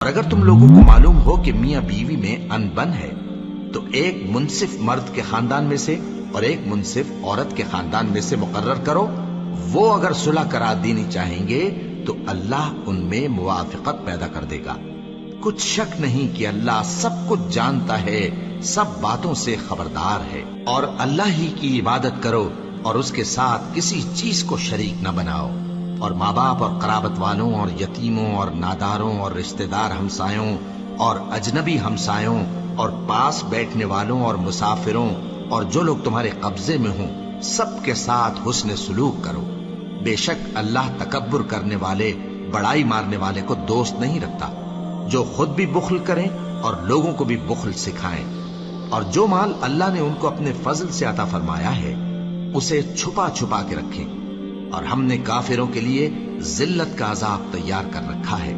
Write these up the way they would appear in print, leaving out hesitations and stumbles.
اور اگر تم لوگوں کو معلوم ہو کہ میاں بیوی میں انبن ہے تو ایک منصف مرد کے خاندان میں سے اور ایک منصف عورت کے خاندان میں سے مقرر کرو، وہ اگر صلح کرا دینی چاہیں گے تو اللہ ان میں موافقت پیدا کر دے گا۔ کچھ شک نہیں کہ اللہ سب کچھ جانتا ہے، سب باتوں سے خبردار ہے۔ اور اللہ ہی کی عبادت کرو اور اس کے ساتھ کسی چیز کو شریک نہ بناؤ، اور ماں باپ اور قرابت والوں اور یتیموں اور ناداروں اور رشتہ دار ہمسایوں اور اجنبی ہمسایوں اور پاس بیٹھنے والوں اور مسافروں اور جو لوگ تمہارے قبضے میں ہوں سب کے ساتھ حسن سلوک کرو۔ بے شک اللہ تکبر کرنے والے، بڑائی مارنے والے کو دوست نہیں رکھتا، جو خود بھی بخل کریں اور لوگوں کو بھی بخل سکھائیں۔ اور جو مال اللہ نے ان کو اپنے فضل سے عطا فرمایا ہے اسے چھپا چھپا کے رکھیں، اور ہم نے کافروں کے لیے ذلت کا عذاب تیار کر رکھا ہے۔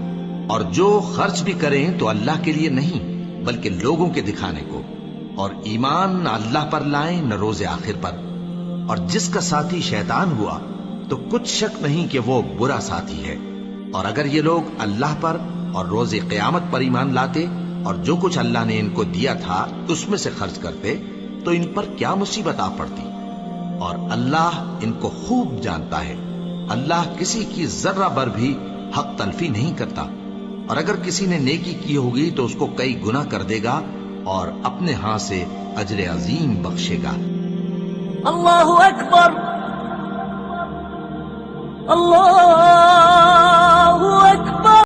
اور جو خرچ بھی کریں تو اللہ کے لیے نہیں بلکہ لوگوں کے دکھانے کو، اور ایمان نہ اللہ پر لائیں نہ روز آخر پر۔ اور جس کا ساتھی شیطان ہوا تو کچھ شک نہیں کہ وہ برا ساتھی ہے۔ اور اگر یہ لوگ اللہ پر اور روز قیامت پر ایمان لاتے اور جو کچھ اللہ نے ان کو دیا تھا اس میں سے خرچ کرتے تو ان پر کیا مصیبت آ پڑتی، اور اللہ ان کو خوب جانتا ہے۔ اللہ کسی کی ذرہ بر بھی حق تلفی نہیں کرتا، اور اگر کسی نے نیکی کی ہوگی تو اس کو کئی گنا کر دے گا اور اپنے ہاں سے اجر عظیم بخشے گا۔ اللہ اکبر، اللہ